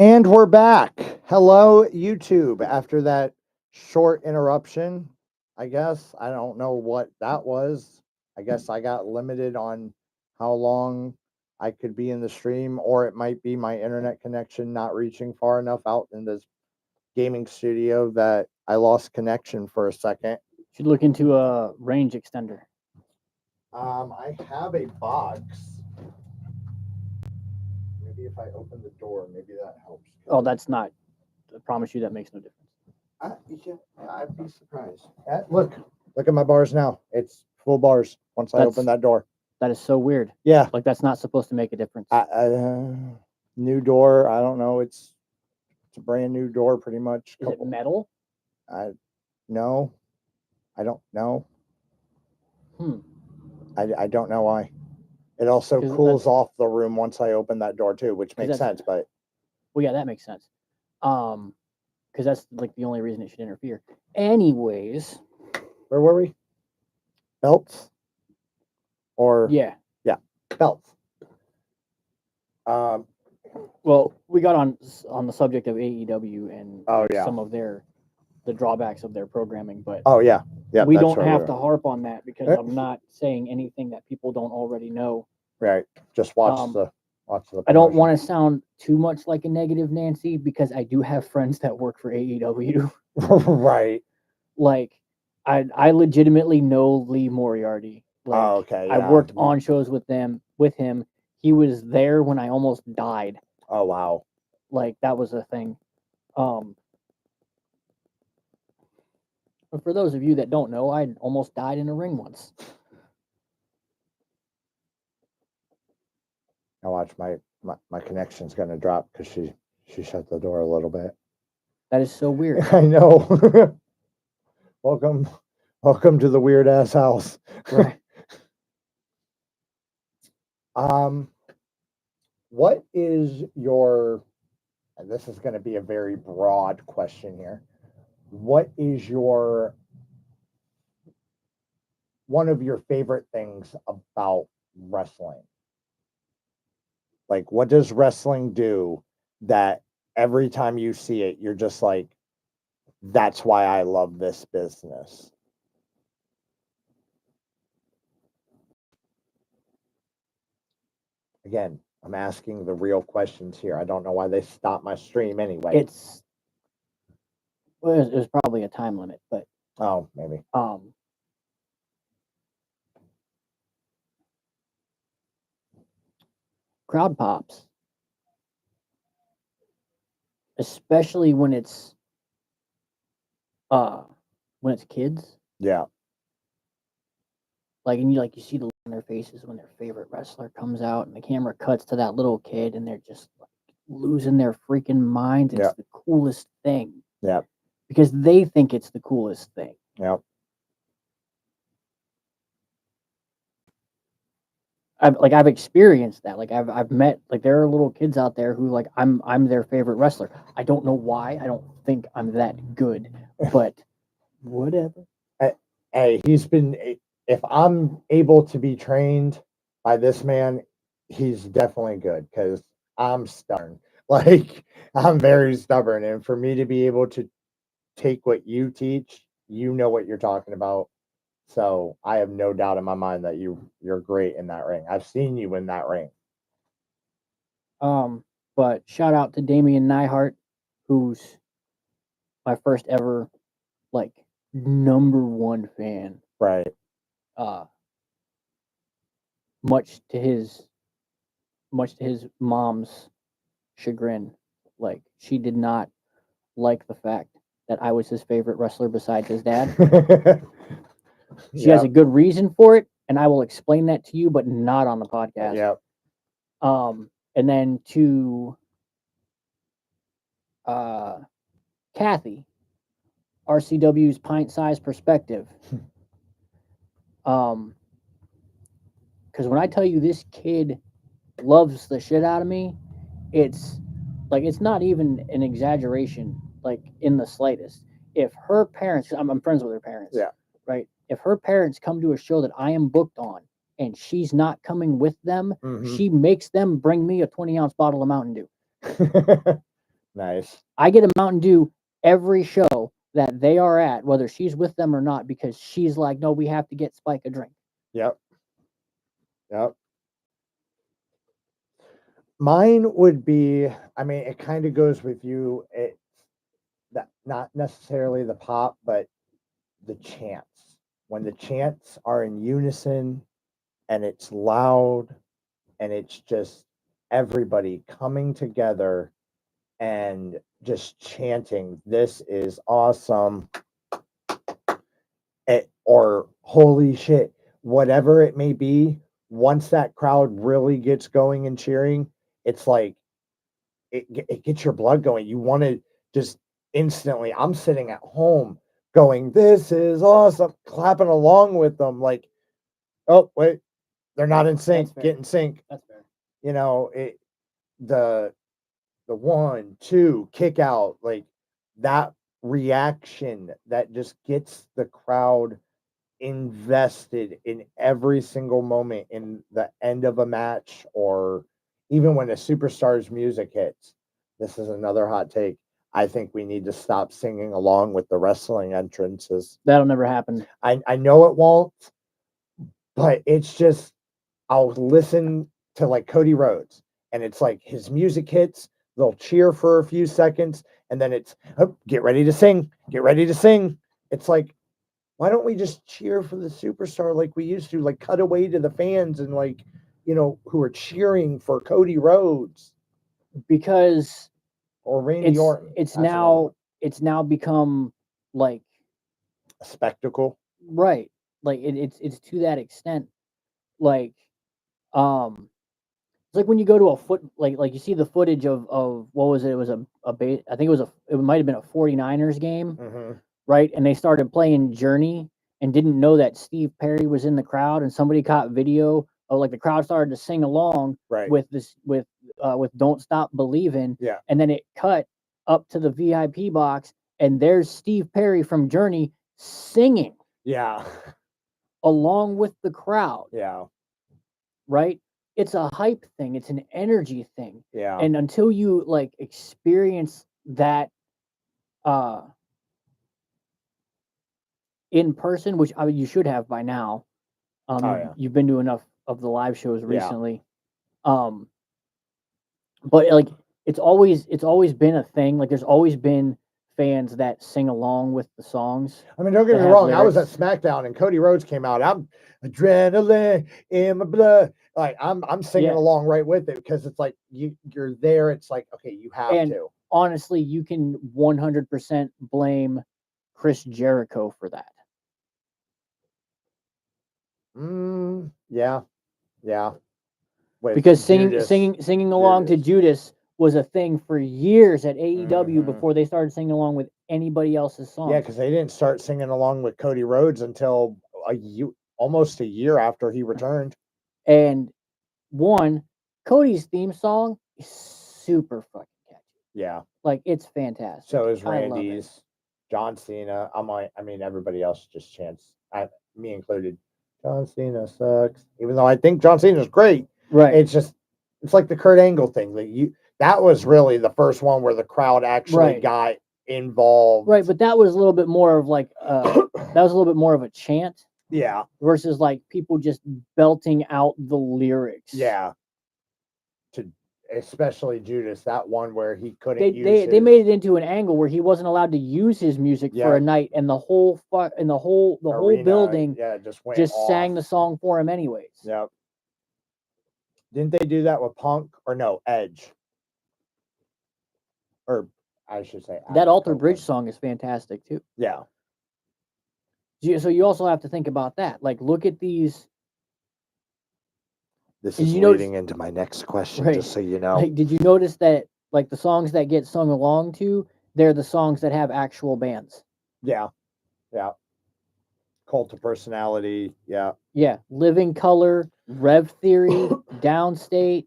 And we're back. Hello, YouTube. After that short interruption, I guess. I don't know what that was. I guess I got limited on how long I could be in the stream, or it might be my internet connection not reaching far enough out in this gaming studio that I lost connection for a second. Should look into a range extender. I have a box. Maybe if I open the door, maybe that helps. Oh, that's not. I promise you that makes no difference. I'd be surprised. Look at my bars now. It's full bars once I open that door. That is so weird. Yeah. Like that's not supposed to make a difference. New door. I don't know. It's a brand new door, pretty much. Is it metal? No. I don't know. Hmm. I don't know why. It also cools off the room once I open that door too, which makes sense. But well, yeah, that makes sense. Because that's like the only reason it should interfere. Anyways, where were we? Belts? Or yeah, belts. Well, we got on the subject of AEW and some of the drawbacks of their programming, but we don't have to harp on that because I'm not saying anything that people don't already know. Right. Just watch the. I don't want to sound too much like a negative Nancy because I do have friends that work for AEW. Right. Like, I legitimately know Lee Moriarty. Like, okay. I worked on shows with him. He was there when I almost died. Oh wow. Like that was a thing. But for those of you that don't know, I almost died in a ring once. Now watch my connection's gonna drop because she shut the door a little bit. That is so weird. I know. Welcome to the weird ass house. Right. What is your, and this is going to be a very broad question here. What is one of your favorite things about wrestling? Like, what does wrestling do that every time you see it, you're just like, that's why I love this business? Again, I'm asking the real questions here. I don't know why they stopped my stream anyway. It was probably a time limit, but maybe. Crowd pops, especially when it's kids. Yeah. Like, and you see the look on their faces when their favorite wrestler comes out, and the camera cuts to that little kid, and they're just like losing their freaking minds. It's the coolest thing. Yeah. Because they think it's the coolest thing. Yeah. I've experienced that. Like I've met, like, there are little kids out there who, like, I'm their favorite wrestler. I don't know why. I don't think I'm that good, but whatever. Hey, if I'm able to be trained by this man, he's definitely good because I'm stubborn. Like, I'm very stubborn. And for me to be able to take what you teach, you know what you're talking about. So I have no doubt in my mind that you're great in that ring. I've seen you in that ring. But shout out to Damian Neihart, who's my first ever, like, #1 fan. Right. Much to his mom's chagrin. Like, she did not like the fact that I was his favorite wrestler besides his dad. She has a good reason for it, and I will explain that to you, but not on the podcast. Yeah. And then to Kathy, RCW's pint-sized perspective. Because when I tell you this kid loves the shit out of me, it's not even an exaggeration, like, in the slightest. If her parents, I'm friends with her parents. Yeah. Right. If her parents come to a show that I am booked on and she's not coming with them, she makes them bring me a 20-ounce bottle of Mountain Dew. Nice. I get a Mountain Dew every show that they are at, whether she's with them or not, because she's like, no, we have to get Spike a drink. Yep. Yep. Mine would be, I mean, it kind of goes with you. It's that not necessarily the pop, but the chants. When the chants are in unison and it's loud and it's just everybody coming together and just chanting, "This is awesome," or "Holy shit," whatever it may be. Once that crowd really gets going and cheering, it's like it gets your blood going. You want to just instantly. I'm sitting at home going, "This is awesome," clapping along with them. Like, oh wait, they're not in sync. fair. Get in sync. That's fair. You know it. The 1, 2 kick out, like that reaction that just gets the crowd invested in every single moment in the end of a match, or even when a superstar's music hits. This is another hot take. I think we need to stop singing along with the wrestling entrances. That'll never happen. I know it won't, but it's just, I'll listen to like Cody Rhodes, and it's like his music hits, they'll cheer for a few seconds, and then it's, oh, get ready to sing, get ready to sing. It's like, why don't we just cheer for the superstar like we used to? Like, cut away to the fans and, like, you know, who are cheering for Cody Rhodes Because or Randy Orton. it's That's another now become like a spectacle. right. Like it's to that extent. Like it's like when you go to a foot like you see the footage of what was it? It was I think it might have been a 49ers game, Mm-hmm. right? And they started playing Journey and didn't know that Steve Perry was in the crowd, and somebody caught video of like the crowd started to sing along Right. with Don't Stop Believing. Yeah. And then it cut up to the VIP box, and there's Steve Perry from Journey singing Yeah. along with the crowd, Yeah. right? It's a hype thing, it's an energy thing. Yeah. And until you like experience that uh in person, which I mean, you should have by now. Oh, yeah. You've been to enough of the live shows Yeah. recently. But like it's always been a thing. Like there's always been fans that sing along with the songs. I mean, don't get that me have wrong. I was at lyrics. SmackDown and Cody Rhodes came out. I'm adrenaline in my blood. Like I'm singing Yeah. along right with it because it's like you're there. It's like, okay, you have And to. honestly, you can 100% blame Chris Jericho for that. Yeah. Yeah. With Because Judas. singing along to Judas was a thing for years at AEW Mhm. before they started singing along with anybody else's songs. Yeah, because they didn't start singing along with Cody Rhodes until almost a year after he returned. And one, Cody's theme song is super fucking catchy. Yeah. Like it's fantastic. So is I love it. Randy's, John Cena. I mean, everybody else just chants, me included. John Cena sucks, even though I think John Cena's great. Right. It's like the Kurt Angle thing that was really the first one where the crowd actually Right. got involved. Right, but that was a little bit more of like that was a little bit more of a chant Yeah. versus like people just belting out the lyrics. Yeah. Especially Judas, that one where he couldn't They made it into an angle where he wasn't allowed to use his music for a Yep. night, and the whole arena, building yeah, just went just off. sang the song for him anyways. Yep. Didn't they do that with Punk or no Edge? Or I should say That Adam Alter Bridge Copeland. song is fantastic too. Yeah. So you also have to think about that. Like, look at these. This And is you notice- leading into my next question, Right. just so you know. Like, did you notice that like the songs that get sung along to, they're the songs that have actual bands. Yeah. Yeah. Cult of Personality. Yeah. Yeah, Living Color, Rev Theory, Downstate,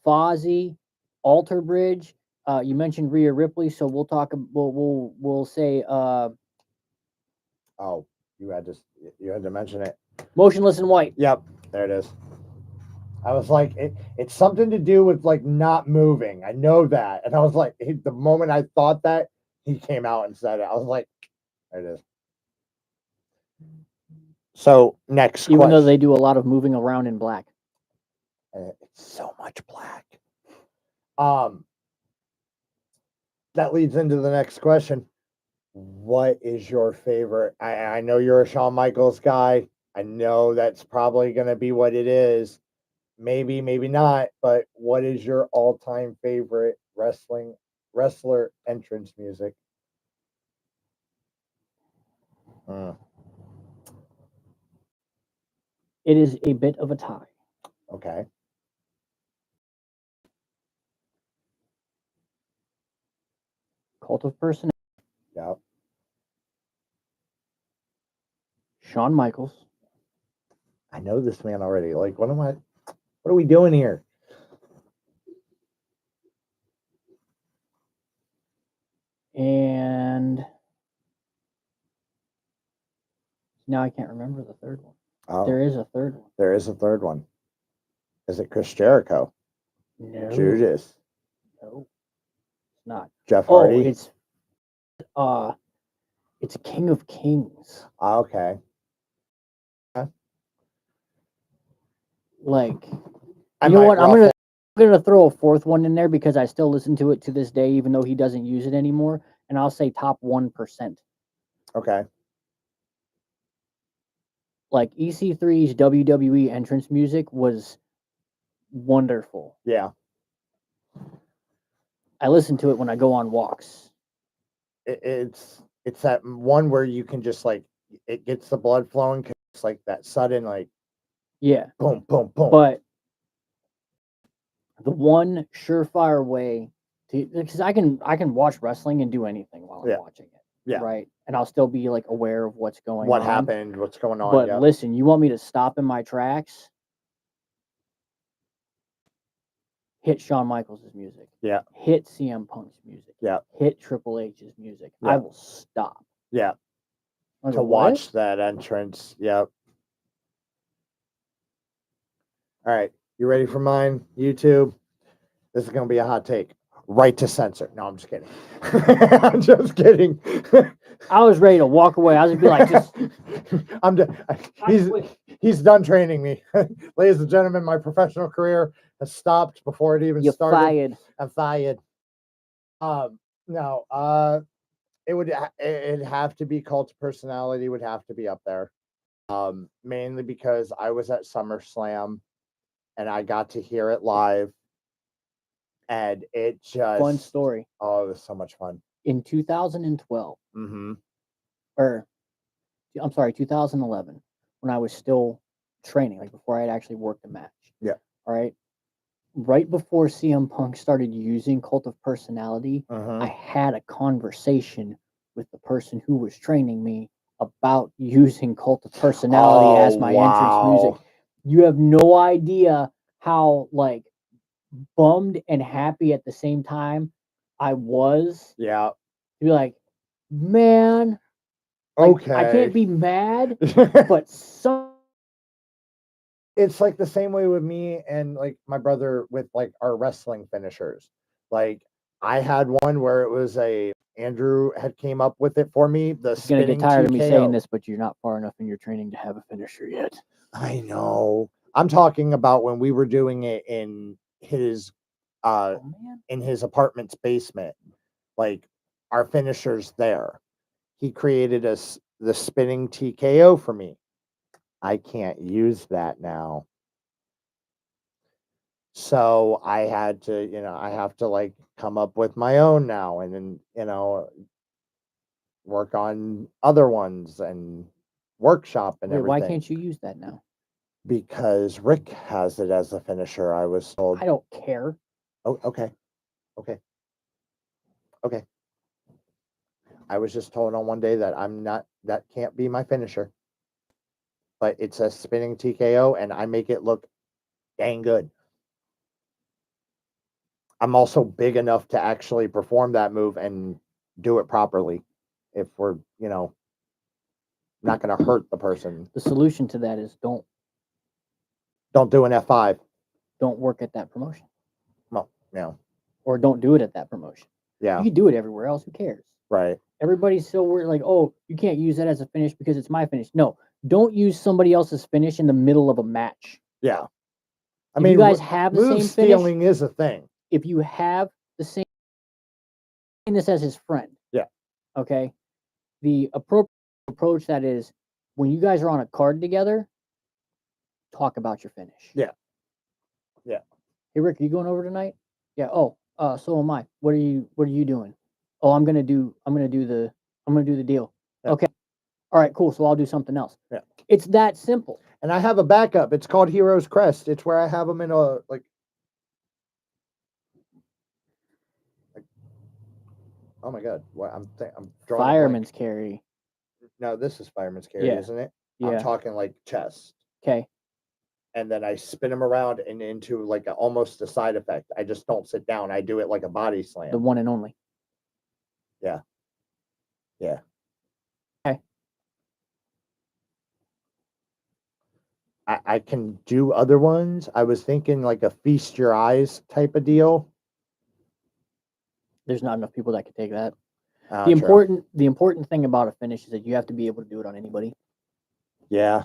Fozzy, Alter Bridge. You mentioned Rhea Ripley, so we'll talk. We'll say Oh, you had to mention it. Motionless in White. Yep. There it is. I was like, it's something to do with like not moving. I know that. And I was like, the moment I thought that, he came out and said it. I was like, there it is. So next Even though question. they do a lot of moving around in black. It's so much black. That leads into the next question. What is your favorite? I know you're a Shawn Michaels guy. I know that's probably going to be what it is. Maybe, maybe not. But what is your all-time favorite wrestler entrance music? It is a bit of a tie. Okay. Cult of Personality. Yep. Shawn Michaels. I know this man already. Like, what are we doing here? And now I can't remember the third one. Oh, There is a third one. there is a third one. Is it Chris Jericho? No. Judas? No. It's not. Jeff Oh, Hardy? it's King of Kings. Okay. Like, I you know might what? I'm ruffle- gonna throw a fourth one in there because I still listen to it to this day, even though he doesn't use it anymore. And I'll say top 1%. Okay. Like EC3's WWE entrance music was wonderful. Yeah. I listen to it when I go on walks. It's that one where you can just like it gets the blood flowing because it's like that sudden like Yeah. boom, boom, boom. But the one surefire way to, because I can watch wrestling and do anything while I'm watching it. Yeah. Right. And I'll still be like aware of what's going on. What happened, what's going on. But Yep. listen, you want me to stop in my tracks? Hit Shawn Michaels' music. Yeah. Hit CM Punk's music. Yeah. Hit Triple H's music. Yeah. I will stop. Yeah. Like, To what? watch that entrance. Yep. All right. You ready for mine? YouTube. This is gonna be a hot take. Right to censor. No, I'm just kidding. I'm just kidding. I was ready to walk away. I was gonna be like, just I'm done. He's done training me. Ladies and gentlemen, my professional career has stopped before it even you're started. fired. I'm fired. No, it'd have to be Cult of Personality would have to be up there. Mainly because I was at SummerSlam and I got to hear it live. And it just Fun story. Oh, it was so much fun. In 2012, Mm-hmm. or I'm sorry, 2011, when I was still training, like before I had actually worked a match. Yeah. All right. Right before CM Punk started using Cult of Personality, I had a conversation with the person who was training me about using Cult of Personality as my entrance music. You have no idea how like bummed and happy at the same time I was. Yeah. To be like, man, like, I can't be mad, but it's like the same way with me and like my brother with like our wrestling finishers. Like I had one where it was Andrew had came up with it for me. The You're gonna get tired of me TKO. saying this, but you're not far enough in your training to have a finisher yet. I know. I'm talking about when we were doing it in his in his apartment's basement. Like our finishers there. He created the spinning TKO for me. I can't use that now. So I had to, I have to like come up with my own now and then, work on other ones and workshop and Wait, everything. why can't you use that now? Because Rick has it as a finisher, I was told. I don't care. Oh, okay. I was just told on one day that that can't be my finisher. But it's a spinning TKO and I make it look dang good. I'm also big enough to actually perform that move and do it properly. If we're, not going to hurt the person. The solution to that is don't do an F5. don't work at that promotion Well, no. or don't do it at that promotion. Yeah. You can do it everywhere else. Who cares? Right. Everybody's so worried, like, oh, you can't use that as a finish because it's my finish. No, don't use somebody else's finish in the middle of a match. Yeah. I If mean, you guys have the move same finish, stealing is a thing. if you have the same this as his friend, Yeah. Okay. The appropriate approach that is when you guys are on a card together, talk about your finish. Yeah. Yeah. Hey Rick, are you going over tonight? Yeah. Oh, so am I. What are you doing? Oh, I'm gonna do the deal. Yeah. Okay. All right, cool. So I'll do something else. Yeah. It's that simple. And I have a backup. It's called Hero's Crest. It's where I have them in a like oh my god, what I'm drawing a blank. Fireman's carry. No, this is fireman's carry, Yeah. isn't it? Yeah. I'm talking like chest. Okay. And then I spin them around and into like almost a side effect. I just don't sit down. I do it like a body slam. The one and only. Yeah. Yeah. Okay. I can do other ones. I was thinking like a feast your eyes type of deal. There's not enough people that can take that. True. The important thing about a finish is that you have to be able to do it on anybody. Yeah.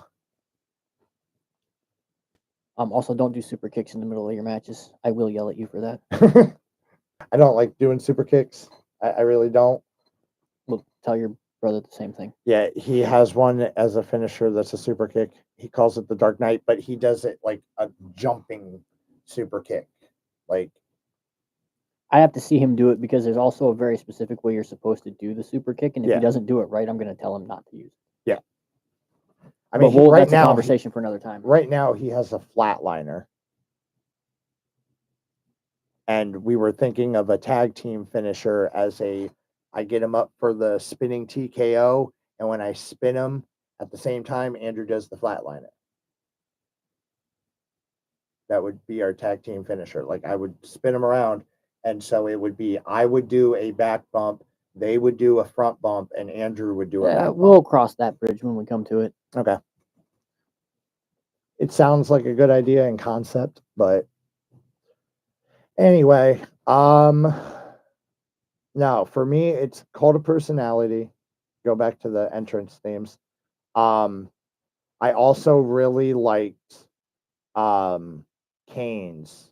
Also, don't do super kicks in the middle of your matches. I will yell at you for that. I don't like doing super kicks. I really don't. Well, tell your brother the same thing. Yeah, he has one as a finisher that's a super kick. He calls it the Dark Knight, but he does it like a jumping super kick. Like I have to see him do it because there's also a very specific way you're supposed to do the super kick, and if Yeah. he doesn't do it right, I'm going to tell him not to use it. Yeah. I mean, But right that's now, a conversation for another time. Right now, he has a flatliner. And we were thinking of a tag team finisher as I get him up for the spinning TKO, and when I spin him at the same time, Andrew does the flatliner. That would be our tag team finisher. Like I would spin him around, and so it would be I would do a back bump, they would do a front bump, and Andrew would do a back We'll bump. cross that bridge when we come to it. Okay. It sounds like a good idea in concept, but anyway, now for me, it's called a personality. Go back to the entrance themes. I also really liked Kane's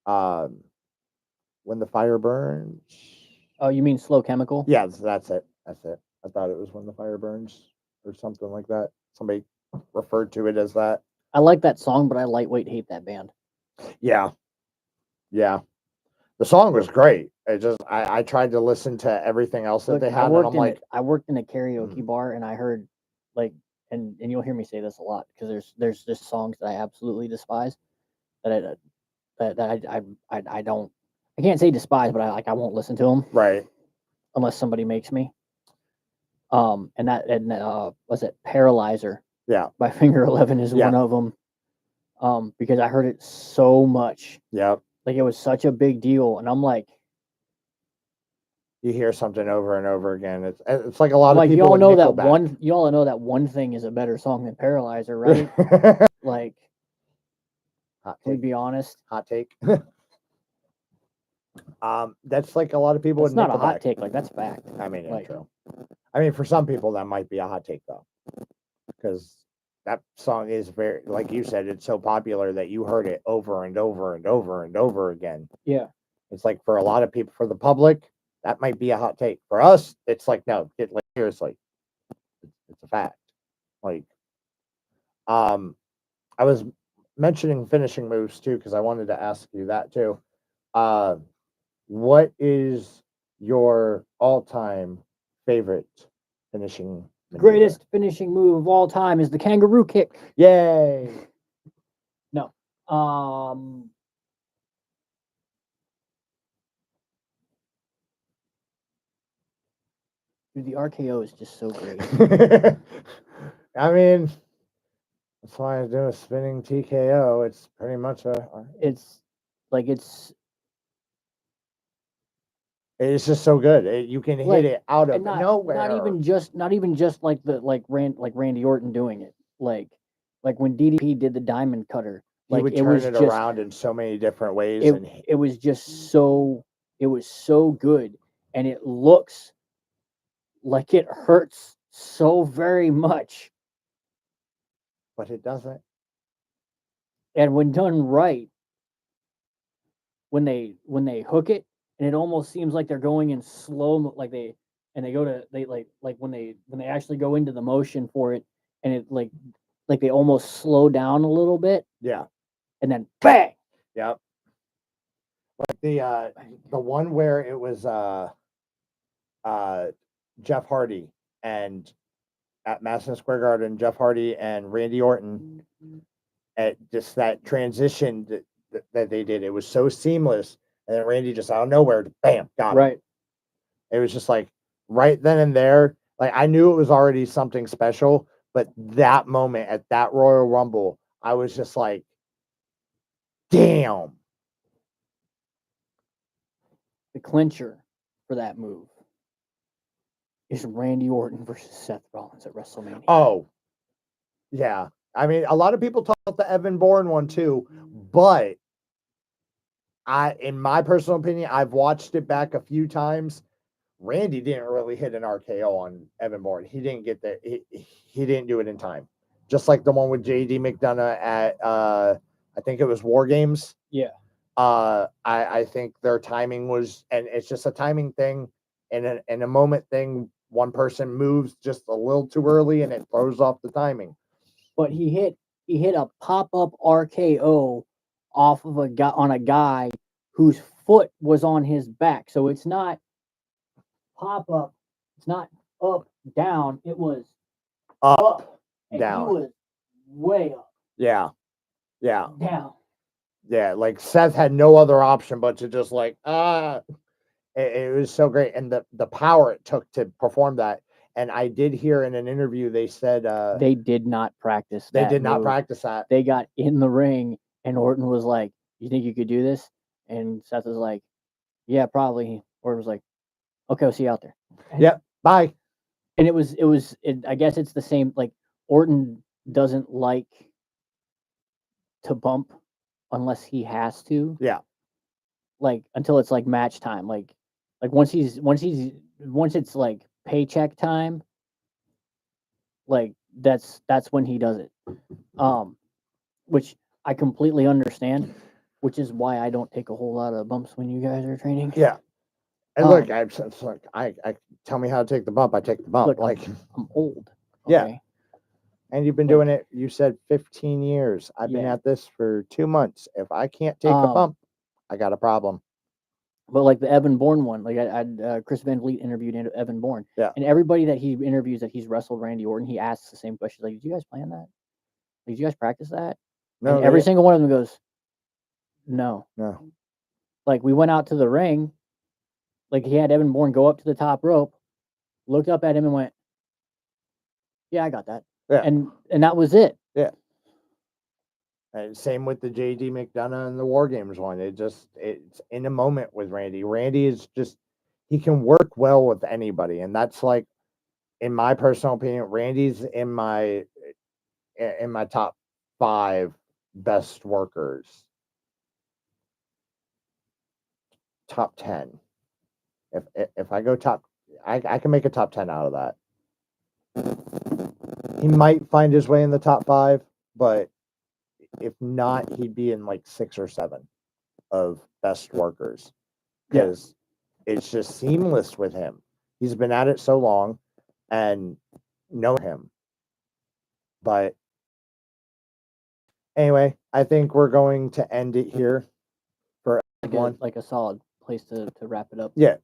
When the Fire Burns. Oh, you mean Slow Chemical? Yeah, that's it. That's it. I thought it was When the Fire Burns or something like that. Somebody referred to it as that. I like that song, but I lightweight hate that band. Yeah. Yeah. The song was great. It just I tried to listen to everything else that Look, they had, and I'm like, I worked in a karaoke bar, and I heard like, and you'll hear me say this a lot because there's just songs that I absolutely despise that I don't, I can't say despise, but I won't listen to them right. unless somebody makes me. And was it Paralyzer? Yeah. By Finger 11 is Yeah. one of them. Because I heard it so much. Yep. Like it was such a big deal, and I'm like, You hear something over and over again. It's like a lot of people. y'all with know that Nickelback. y'all know that one thing is a better song than Paralyzer, right? Like, Hot can we take. be honest? Hot take. That's like a lot of people It's with not Nickelback. a hot take, like that's fact. I mean, Like- true. I mean, for some people that might be a hot take though, because that song is very, like you said, it's so popular that you heard it over and over and over and over again. Yeah. It's like for a lot of people, for the public, that might be a hot take. For us, it's like no, get like seriously, it's a fact. Like, I was mentioning finishing moves too because I wanted to ask you that too. What is your all-time favorite finishing maneuver? Greatest finishing move of all time is the kangaroo kick. Yay! Dude, the RKO is just so great. I mean, that's why I do a spinning TKO. It's pretty much It's like it's just so good. You can hit it out of and nowhere. Not even just like Randy Orton doing it. Like when DDP did the diamond cutter. He Like would it turn was it just around in so many different ways, it, and it was just so it was so good, and it looks like it hurts so very much. but it doesn't. And when done right, when they hook it, and it almost seems like they're going in like they go to they like when they actually go into the motion for it, and it like they almost slow down a little bit, Yeah, and then bang. yep. Like the one where it was Jeff Hardy and at Madison Square Garden, Jeff Hardy and Randy Orton at just that transition that they did. It was so seamless, and then Randy just out of nowhere, bam, got him. Right. It was just like right then and there. Like I knew it was already something special, but that moment at that Royal Rumble, I was just like, damn. The clincher for that move is Randy Orton versus Seth Rollins at WrestleMania. Oh, yeah. I mean, a lot of people talk about the Evan Bourne one too, but in my personal opinion, I've watched it back a few times. Randy didn't really hit an RKO on Evan Bourne. He didn't get there. He didn't do it in time. Just like the one with JD McDonough at I think it was War Games. Yeah. I think their timing was, and it's just a timing thing and a moment thing. One person moves just a little too early and it throws off the timing. But he hit a pop-up RKO off of a guy whose foot was on his back. So it's not pop-up, it's not up, down, it was up and down. he was way up. Yeah. Yeah. Down. Yeah. Like Seth had no other option but to just like, it was so great. And the power it took to perform that. And I did hear in an interview, they said they did not practice they that did not move. practice that. They got in the ring and Orton was like, "You think you could do this?" And Seth was like, "Yeah, probably." Orton was like, "Okay, we'll see you out there." Yep. Bye. And I guess it's the same. Like Orton doesn't like to bump unless he has to. Yeah. Like until it's like match time. Like once it's like paycheck time. Like that's when he does it. Which I completely understand. Which is why I don't take a whole lot of bumps when you guys are training. Yeah. And look, it's like I tell me how to take the bump. I take the bump. Look, like I'm old. Yeah. Okay? And you've been doing it, you said 15 years. I've been Yeah. at this for 2 months. If I can't take a bump, I got a problem. But like the Evan Bourne one, like I Chris Van Vliet interviewed Evan Bourne. Yeah. And everybody that he interviews that he's wrestled Randy Orton, he asks the same question. Like, did you guys plan that? Like, did you guys practice that? No, and every single one of them goes, no. No. Like we went out to the ring, like he had Evan Bourne go up to the top rope, looked up at him and went, yeah, I got that. Yeah. And that was it. Yeah. And same with the JD McDonough and the War Games one. It's in a moment with Randy. Randy is just, he can work well with anybody. And that's like, in my personal opinion, Randy's in my top 5 best workers. Top 10. If I go top, I can make a top 10 out of that. He might find his way in the top 5, but if not, he'd be in like 6 or 7 of best workers because it's just seamless with him. He's been at it so long and know him. But anyway, I think we're going to end it here for like a solid place to wrap it up. Yeah.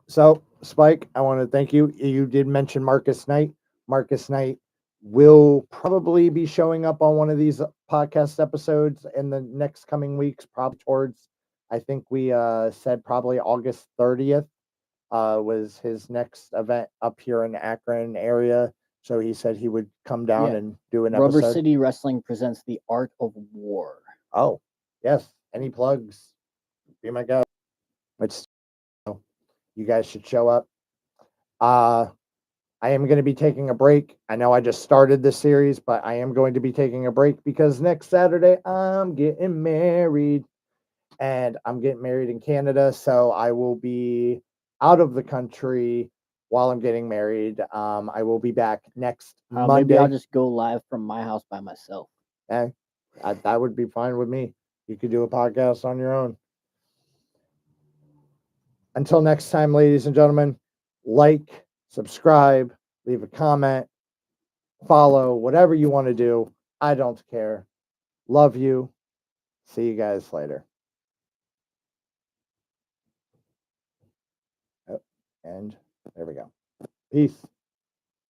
So, Spike, I want to thank you. You did mention Marcus Knight. Marcus Knight will probably be showing up on one of these podcast episodes in the next coming weeks, probably towards, I think we said probably August 30th was his next event up here in the Akron area. So he said he would come down and do an Rubber episode. City Wrestling presents The Art of War. Oh, yes. Any plugs? Be my guest. It's, you guys should show up. I I am going to be taking a break. I know I just started this series, but I am going to be taking a break because next Saturday I'm getting married, and I'm getting married in Canada. So I will be out of the country while I'm getting married. I will be back next Maybe Monday. I'll just go live from my house by myself. That would be fine with me. You could do a podcast on your own. Until next time, ladies and gentlemen, like, subscribe, leave a comment, follow, whatever you want to do. I don't care. Love you. See you guys later. Oh, and there we go. Peace.